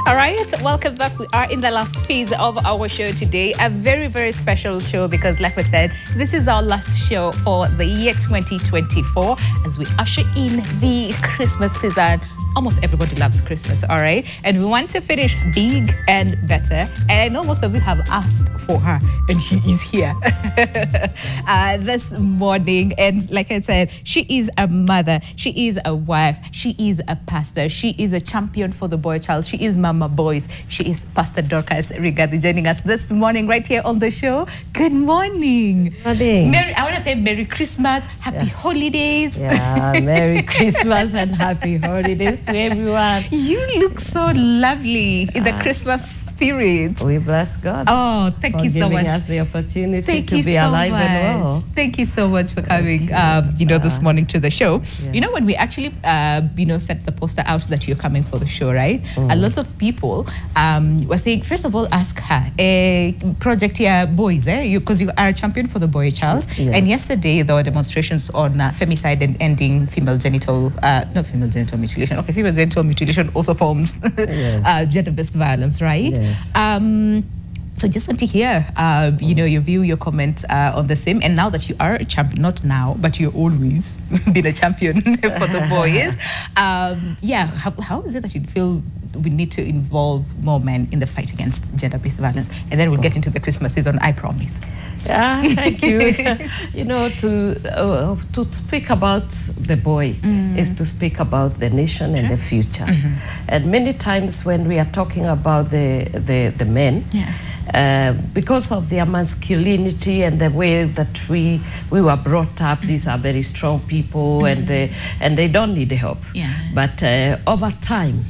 All right, welcome back. We are in the last phase of our show today. A very, very special show because, like we said, this is our last show for the year 2024 as we usher in the Christmas season. Almost everybody loves Christmas, all right? And we want to finish big and better. And I know most of you have asked for her, and she is here this morning. And like I said, she is a mother, she is a wife, she is a pastor, she is a champion for the boy child, she is Mama Boys, she is Pastor Dorcas Rigathi joining us this morning right here on the show. Good morning. Good morning. I want to say Merry Christmas, Happy Holidays. Yeah, Merry Christmas and Happy Holidays to everyone. You look so lovely in the Christmas spirit. We bless God. Oh, thank you so much. Giving us the opportunity to be alive and well. Thank you so much for coming, this morning to the show. Yes. You know, when we actually, set the poster out that you're coming for the show, right? A lot of people were saying, first of all, ask her, project here, boys, because you are a champion for the boy child. Yes. And yesterday, there were demonstrations on femicide and ending female genital, not female genital mutilation. Okay, female genital mutilation also forms gender-based violence, right? Yes. So just want to hear, your view, your comment on the same. And now that you are a champion, not now, but you're always been a champion for the boys. How is it that you feel we need to involve more men in the fight against gender-based violence? And then we'll get into the Christmas season, I promise. Yeah, thank you. To speak about the boy is to speak about the nation and the future. And many times when we are talking about the men, because of their masculinity and the way that we were brought up, these are very strong people and they don't need help. But over time,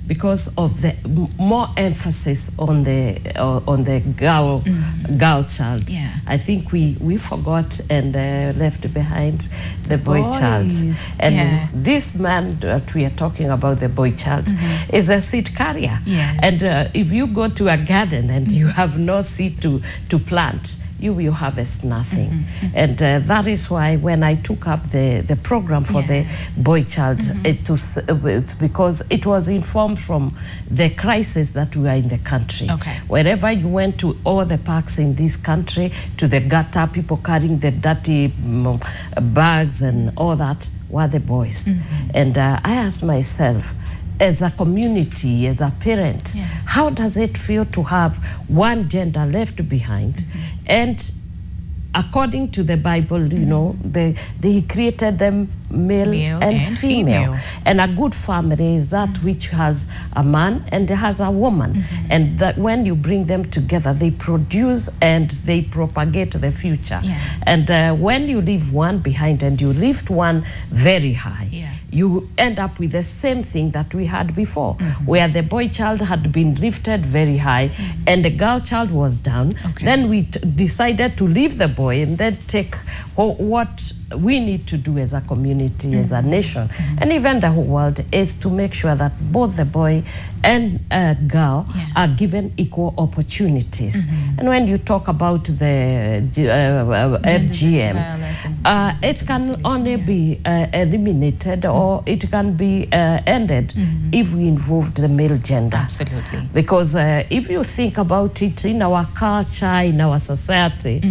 because of the more emphasis on the girl child, I think we forgot and left behind the boy child. And this man that we are talking about, the boy child, is a seed carrier. And if you go to a garden and you have no seed to plant, you will harvest nothing. And that is why when I took up the program for the boy child, it's because it was informed from the crisis that we are in the country. Wherever you went to all the parks in this country, to the gutter, people carrying the dirty bags and all that were the boys. And I asked myself, as a community, as a parent, how does it feel to have one gender left behind? And according to the Bible, they created them male and female. And a good family is that which has a man and has a woman. And that when you bring them together, they produce and they propagate the future. And when you leave one behind and you lift one very high, you end up with the same thing that we had before, where the boy child had been lifted very high and the girl child was down. Then we decided to leave the boy and then take what we need to do as a community, as a nation, and even the whole world, is to make sure that both the boy and girl are given equal opportunities. And when you talk about the FGM, it can only be eliminated or it can be ended if we involve the male gender. Absolutely. Because if you think about it, in our culture, in our society,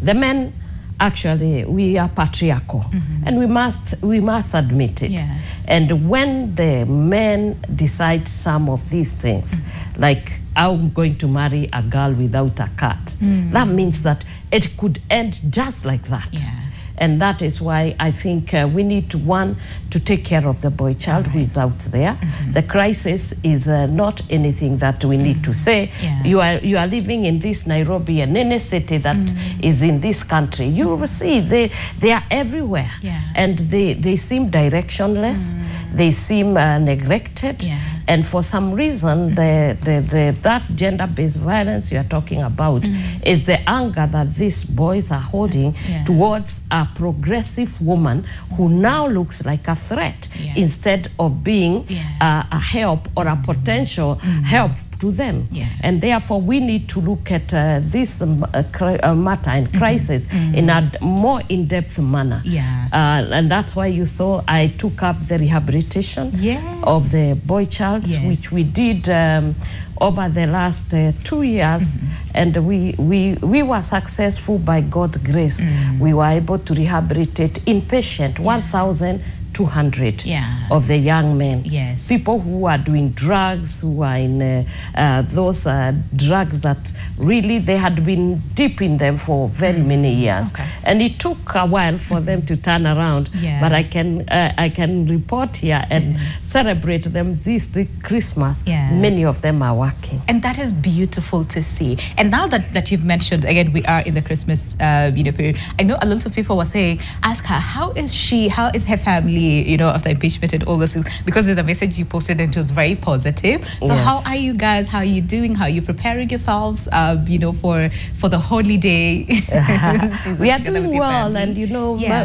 the men, actually, we are patriarchal, and we must admit it. And when the men decide some of these things, like I'm going to marry a girl without a cat, that means that it could end just like that. And that is why I think we need to take care of the boy child who is out there. The crisis is not anything that we need to say. You are living in this Nairobi and any city that is in this country. You will see they are everywhere, and they seem directionless. They seem neglected. And for some reason, that gender-based violence you are talking about is the anger that these boys are holding towards a progressive woman who now looks like a threat instead of being a help or a potential help to them. Yeah. And therefore, we need to look at this matter and crisis in a more in-depth manner. Yeah. And that's why you saw I took up the rehabilitation of the boy child, which we did over the last 2 years, and we were successful by God's grace. We were able to rehabilitate inpatient 1,200 of the young men. People who are doing drugs, who are in those drugs that really they had been deep in them for very many years. And it took a while for them to turn around. But I can report here and celebrate them this Christmas. Many of them are working. And that is beautiful to see. And now that you've mentioned, again, we are in the Christmas period. I know a lot of people were saying, ask her, how is she, how is her family, after impeachment and all this, because there's a message you posted and it was very positive. So how are you guys? How are you doing? How are you preparing yourselves, for the holiday? We are doing well, and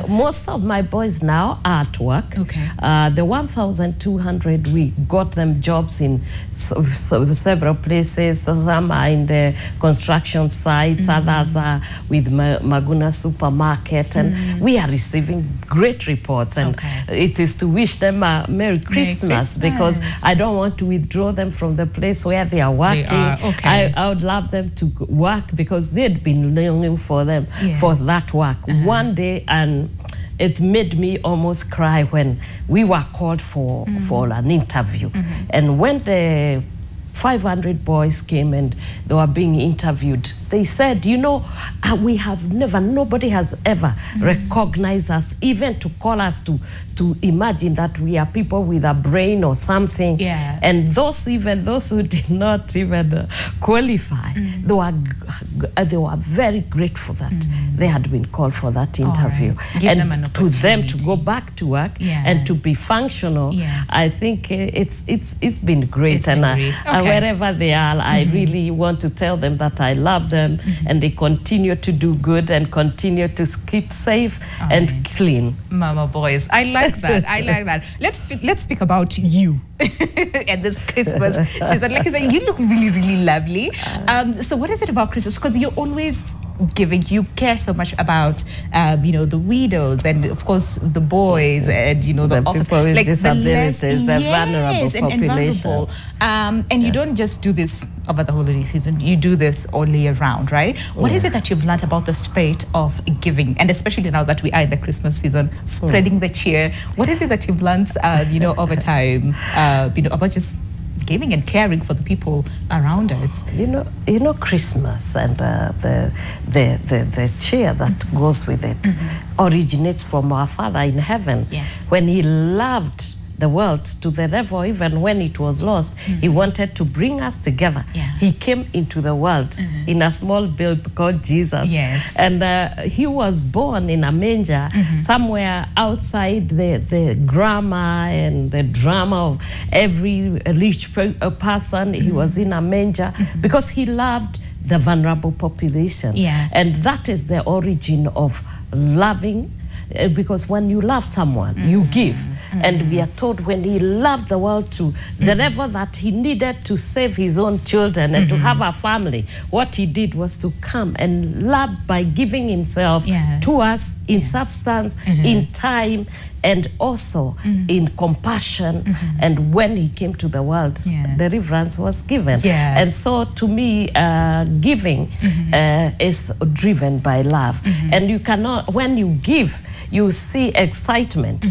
most of my boys now are at work. The 1,200, we got them jobs in several places. Some are in the construction sites, others are with Maguna supermarket, and we are receiving great reports, and it is to wish them a Merry Christmas, because I don't want to withdraw them from the place where they are working. I would love them to work, because they'd been longing for them for that work. One day, and it made me almost cry when we were called for an interview. And when the 500 boys came and they were being interviewed, they said, we have never, nobody has ever recognized us, even to call us to imagine that we are people with a brain or something. And those who did not even qualify, they were very grateful that they had been called for that interview. And to them to go back to work and to be functional, I think it's been great. Wherever they are, I really want to tell them that I love them, and they continue to do good and continue to keep safe and clean. Mama boys, I like that. I like that. Let's speak about you and this Christmas season. Like I said, you look really, really lovely. So what is it about Christmas? Because you're always giving, you care so much about the widows and of course the boys and the people with disabilities, the vulnerable populations. And you don't just do this over the holiday season, you do this all year round, right? What is it that you've learned about the spirit of giving, and especially now that we are in the Christmas season, spreading the cheer? What is it that you've learned over time about just giving and caring for the people around us? Christmas and the cheer that goes with it originates from our Father in heaven. When he loved the world to the level, even when it was lost, he wanted to bring us together. He came into the world in a small babe called Jesus. And he was born in a manger somewhere outside the grammar and the drama of every rich person. He was in a manger because he loved the vulnerable population. And that is the origin of loving, because when you love someone, you give. And we are told when he loved the world to the level that he needed to save his own children and to have a family, what he did was to come and love by giving himself to us in substance, in time, and also in compassion. And when he came to the world, deliverance was given. And so to me, giving is driven by love. And you cannot, when you give, you see excitement.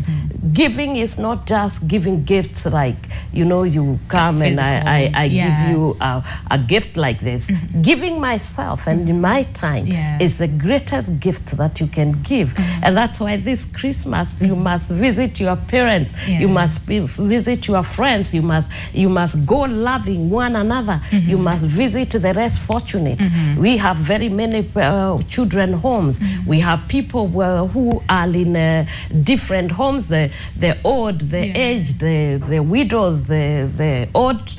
Giving is not just giving gifts like, you come and I give you a gift like this. Giving myself and in my time is the greatest gift that you can give. And that's why this Christmas, you must visit your parents, you must visit your friends, you must go loving one another, you must visit the less fortunate. We have very many children homes. We have people who are in different homes, the old, the aged, the widows, peoples, the old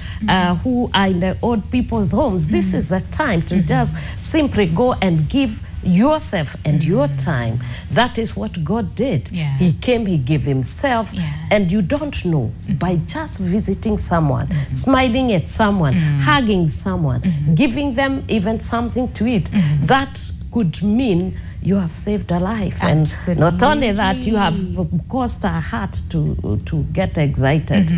who are in the old people's homes. This is a time to just simply go and give yourself and your time. That is what God did. He came, he gave himself, and you don't know, by just visiting someone, smiling at someone, hugging someone, giving them even something to eat, that could mean you have saved a life. Absolutely. And not only that, you have caused a heart to get excited.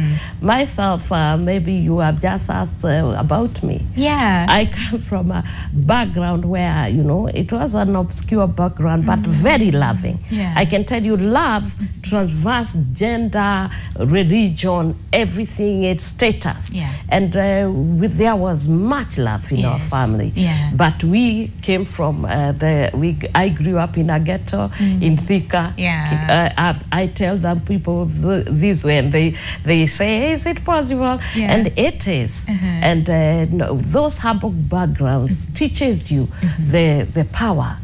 Myself, maybe you have just asked about me. I come from a background where, you know, it was an obscure background, but very loving. I can tell you, love transverse gender, religion, everything, its status. And there was much love in our family. But we came from I grew up in a ghetto in Thika. I tell them people this way, and they say, is it possible? And it is. And those humble backgrounds teaches you the power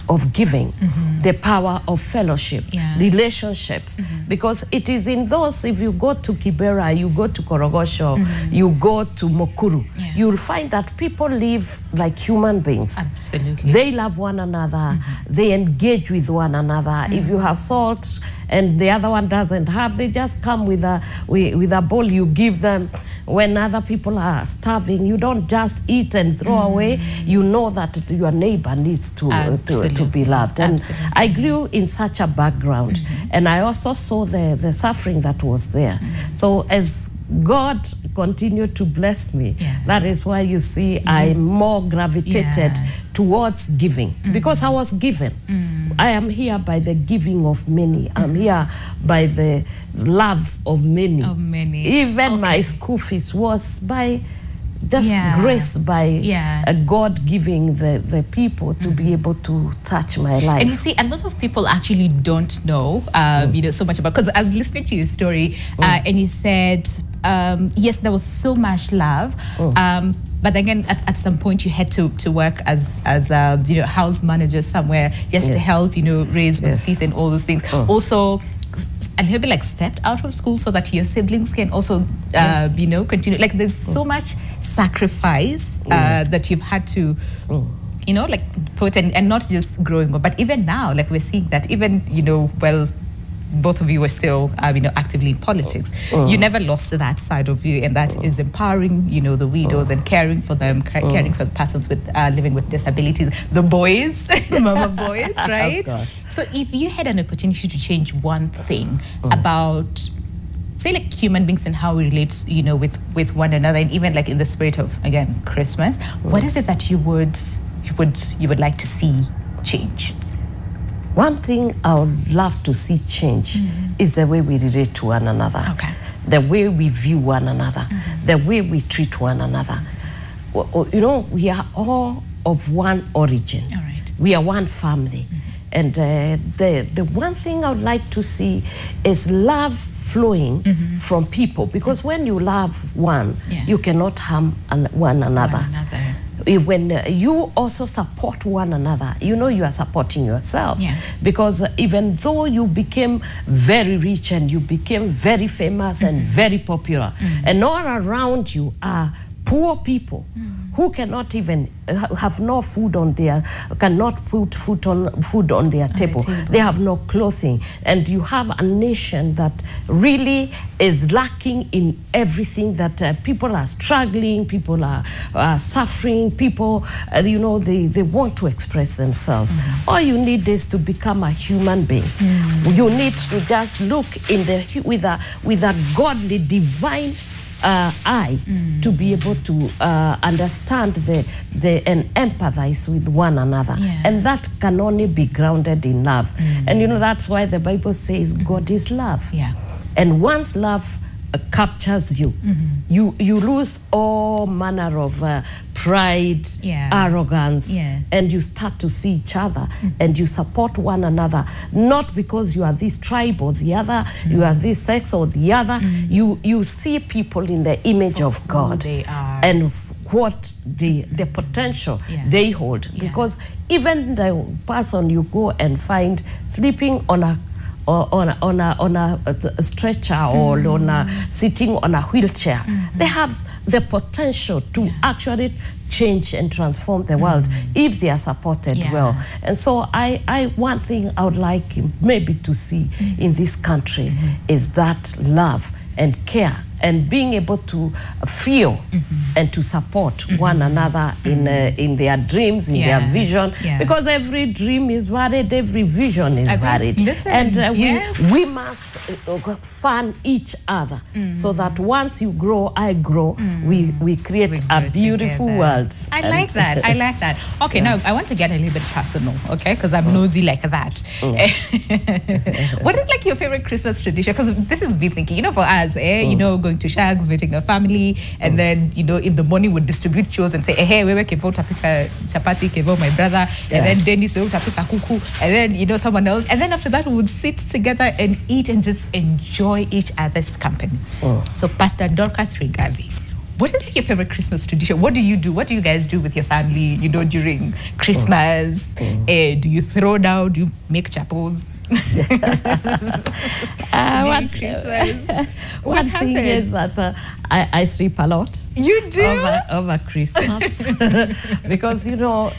of giving, the power of fellowship, relationships, because it is in those, if you go to Kibera, you go to Korogosho, you go to Mukuru, you'll find that people live like human beings. Absolutely. They love one another, they engage with one another. If you have salt and the other one doesn't have, they just come with a bowl you give them. When other people are starving, you don't just eat and throw away. You know that your neighbor needs to be loved. And I grew in such a background, and I also saw the suffering that was there. So as God continued to bless me, that is why you see I more gravitated towards giving, because I was given. I am here by the giving of many. I'm here by the love of many. Even my school fees was by just grace, by God giving the people to be able to touch my life. And you see, a lot of people actually don't know, you know, so much about, because I was listening to your story, and you said, yes, there was so much love, but again, at some point, you had to work as you know, house manager somewhere, just to help, you know, raise with fees and all those things. Also, a little bit like stepped out of school so that your siblings can also, you know, continue. Like, there's so much sacrifice that you've had to, you know, like put, and not just growing up, but even now, like we're seeing that even, you know, well, both of you were still, you know, actively in politics. You never lost that side of you, and that is empowering, you know, the widows and caring for them, caring for the persons with living with disabilities, the boys, mama boys, right? So if you had an opportunity to change one thing about, say, like human beings and how we relate, you know, with one another, and even like in the spirit of, again, Christmas, what is it that you would like to see change? One thing I would love to see change is the way we relate to one another, the way we view one another, the way we treat one another. You know, we are all of one origin. We are one family. And the one thing I would like to see is love flowing from people, because when you love one, you cannot harm one another. When you also support one another, you know you are supporting yourself. Because even though you became very rich and you became very famous and very popular, and all around you are poor people who cannot even have no food on their, cannot put food on their table. They have no clothing. And you have a nation that really is lacking in everything, that people are struggling, people are suffering, people, you know, they want to express themselves. All you need is to become a human being. You need to just look in the with a godly, divine eye to be able to understand and empathize with one another. And that can only be grounded in love. And you know, that's why the Bible says God is love. And once love captures you, you lose all manner of pride, arrogance, and you start to see each other and you support one another, not because you are this tribe or the other, you are this sex or the other. You see people in the image of God and what the potential they hold. Because even the person you go and find sleeping on on a stretcher or on a, sitting on a wheelchair. They have the potential to actually change and transform the world if they are supported well. And so one thing I would like maybe to see in this country is that love and care and being able to feel and to support one another in their dreams, in their vision, because every dream is varied, every vision is varied. And we must fund each other so that once you grow, I grow, we create a beautiful world. I like that. I like that. Okay, now I want to get a little bit personal, okay, because I'm nosy like that. What is like your favorite Christmas tradition? Because this is me thinking, you know, for us, you know, going to shags, meeting a family, and then, you know, in the morning would distribute chores and say, hey, wewe kevo tapika chapati, kevo my brother, and then Dennis wewe tapika kuku, and then, you know, someone else, and then after that we would sit together and eat and just enjoy each other's company. So Pastor Dorcas Rigathi, what is like your favorite Christmas tradition? What do you do? What do you guys do with your family, you know, during Christmas? Do you throw down? Do you make chapels? One thing is that I sleep a lot. You do? Over Christmas. Because, you know,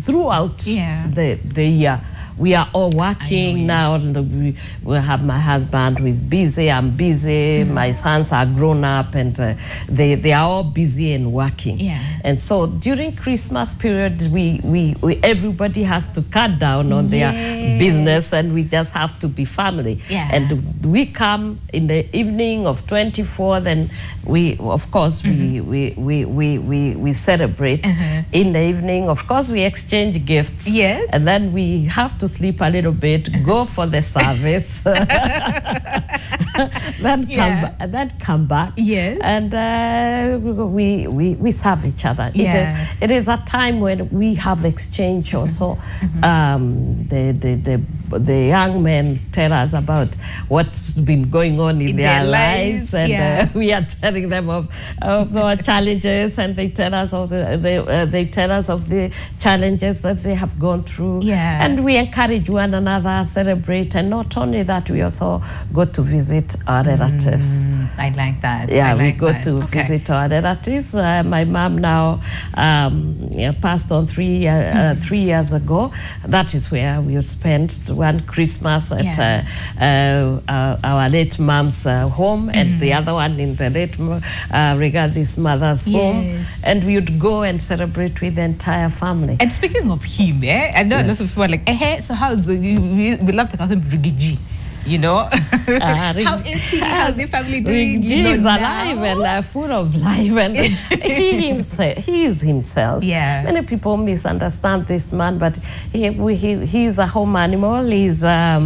throughout the year, we are all working now. We have my husband who is busy. I'm busy. My sons are grown up, and they are all busy and working. And so during Christmas period, we everybody has to cut down on their business, and we just have to be family. And we come in the evening of 24th, and we of course we celebrate in the evening. Of course, we exchange gifts. And then we have to sleep a little bit, go for the service, then come back, and we serve each other. It is a time when we have exchange also. The young men tell us about what's been going on in their lives, and we are telling them of our challenges, and they tell us of the challenges that they have gone through, and we encourage one another, celebrate, and not only that, we also go to visit our relatives. I like that. We go to visit our relatives. My mom now passed on 3 years ago. That is where we spent one Christmas at our late mom's home, and the other one in the late Rigathi's mother's home, and we would go and celebrate with the entire family. And speaking of him, I know lots of people are like, so how's we love to call him Rigiji. You know, how is he? How's your family doing? He is alive and full of life, and he is himself. Many people misunderstand this man, but he is a home animal. He's a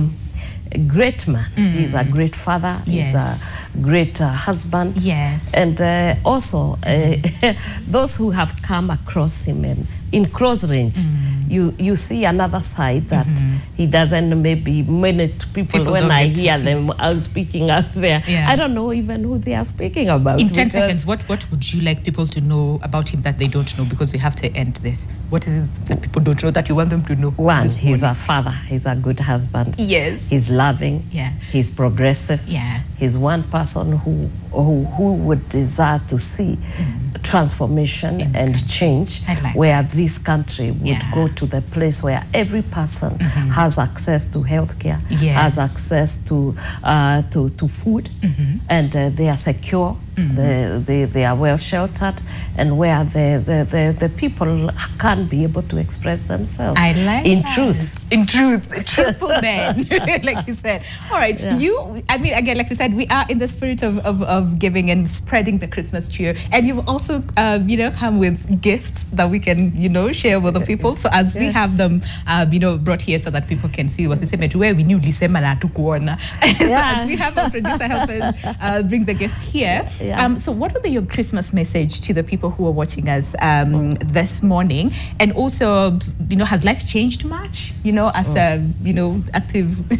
great man. He's a great father. He's a great husband. And also those who have come across him and in close range, you see another side that he doesn't. Maybe many people when I hear them out speaking out there, I don't know even who they are speaking about. In 10 seconds, what would you like people to know about him that they don't know? Because we have to end this. What is it that people don't know that you want them to know? One, he's a father. He's a good husband. He's loving. He's progressive. He's one person who would desire to see transformation and change, where this country would go to the place where every person has access to healthcare, has access to food, and they are secure, they are well sheltered, and where the people can be able to express themselves. In truth, truthful men, like you said. All right, I mean, again, like you said, we are in the spirit of giving and spreading the Christmas cheer, and you've also you know, come with gifts that we can, you know, share with the people. So as we have them you know, brought here so that people can see what's the where we knew so as we have our producer help us bring the gifts here, So what would be your Christmas message to the people who are watching us this morning? And also, has life changed much? After active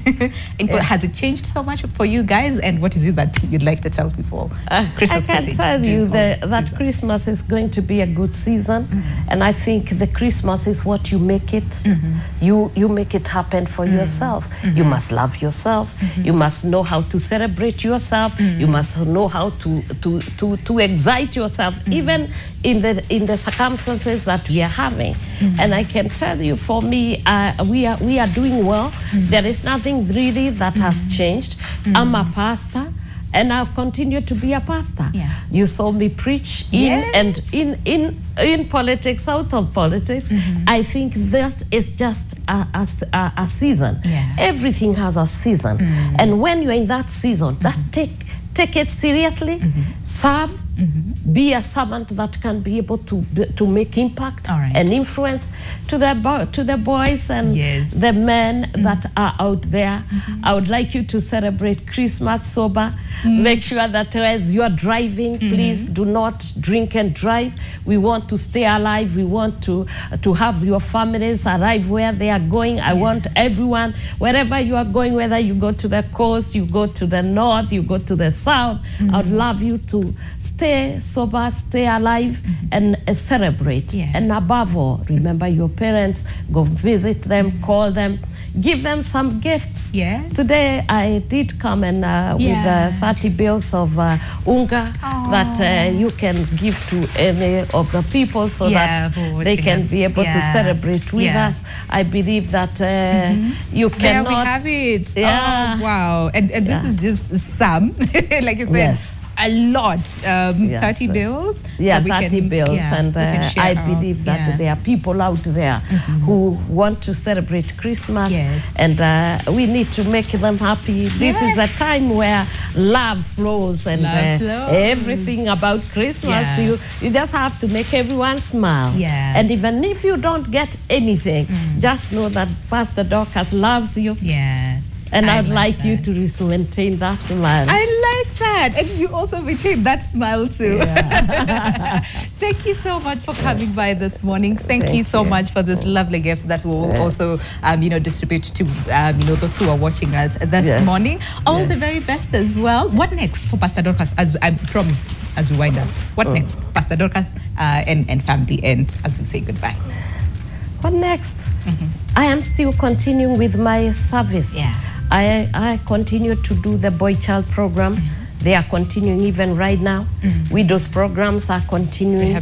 input, has it changed so much for you guys? And what is it that you'd like to tell people? Christmas I can message tell you that Christmas is going to be a good season, and I think the Christmas is what you make it. You make it happen for yourself. You must love yourself. You must know how to celebrate yourself. You must know how to excite yourself, even in the circumstances that we are having. And I can tell you, for me, we are doing well. There is nothing really that has changed. I'm a pastor, and I've continued to be a pastor. You saw me preach in politics, out of politics. I think that is just a season. Everything has a season, and when you're in that season, take it seriously, serve, be a servant that can be able to make impact and influence to the boys and the men that are out there. I would like you to celebrate Christmas sober. Make sure that as you are driving, please do not drink and drive. We want to stay alive. We want to have your families arrive where they are going. I want everyone, wherever you are going, whether you go to the coast, you go to the north, you go to the south, I would love you to stay sober, stay alive, and celebrate. And above all, remember your parents, go visit them, call them, give them some gifts. Today I did come and with 30 bills of unga that you can give to any of the people so that they can be able to celebrate with us. I believe that you cannot... There we have it. Oh, wow. And this is just some, like you said, a lot. 30 bills? 30 bills. And I believe that there are people out there who want to celebrate Christmas, and we need to make them happy. This is a time where love flows, and everything about Christmas, you just have to make everyone smile. And even if you don't get anything, just know that Pastor Dorcas loves you. And I'd like you to maintain that smile. I like that. And you also maintain that smile too. Thank you so much for coming by this morning. Thank you so much for this lovely gifts that we will also distribute to those who are watching us this morning. All the very best as well. What next for Pastor Dorcas, as I promise, as we wind up? What next, Pastor Dorcas and family, and as we say goodbye? What next? I am still continuing with my service. I continue to do the boy-child program. They are continuing even right now. Widows programs are continuing.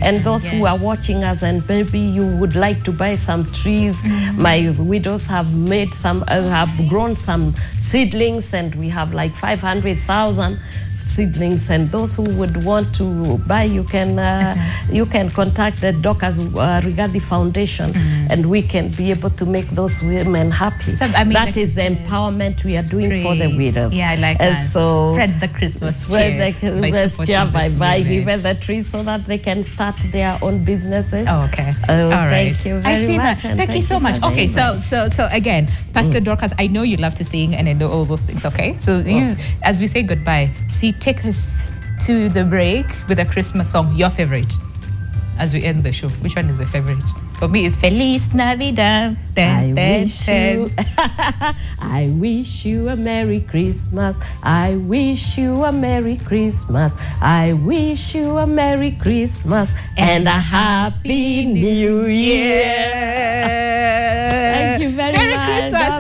And those who are watching us, and maybe you would like to buy some trees, my widows have made some, have grown some seedlings, and we have like 500,000 seedlings, and those who would want to buy, you can contact the Dorcas Rigathi Foundation, and we can be able to make those women happy. That is the empowerment we are doing for the widows. I like that. So spread the Christmas cheer by buying even the trees so that they can start their own businesses. All right. Thank you very much. Thank you so much. Okay, so again, Pastor Dorcas, I know you love to sing and I know all those things, okay? So you, as we say goodbye, take us to the break with a Christmas song, your favorite, as we end the show. Which one is the favorite? For me, it's Feliz Navidad. I wish you a Merry Christmas. I wish you a Merry Christmas. I wish you a Merry Christmas and a Happy New Year. Thank you very much. Merry Christmas,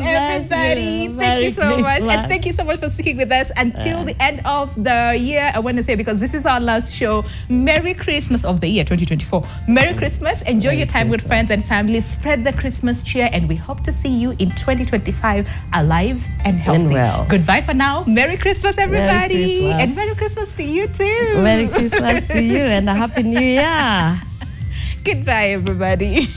everybody. Thank you so much. And thank you so much for sticking with us until the end of the year. I want to say, because this is our last show, Merry Christmas of the year 2024. Merry Christmas. Enjoy your time with friends and family. Spread the Christmas cheer, and we hope to see you in 2025 alive and healthy. And well. Goodbye for now. Merry Christmas, everybody. Merry Christmas. And Merry Christmas to you too. Merry Christmas to you and a Happy New Year. Goodbye, everybody.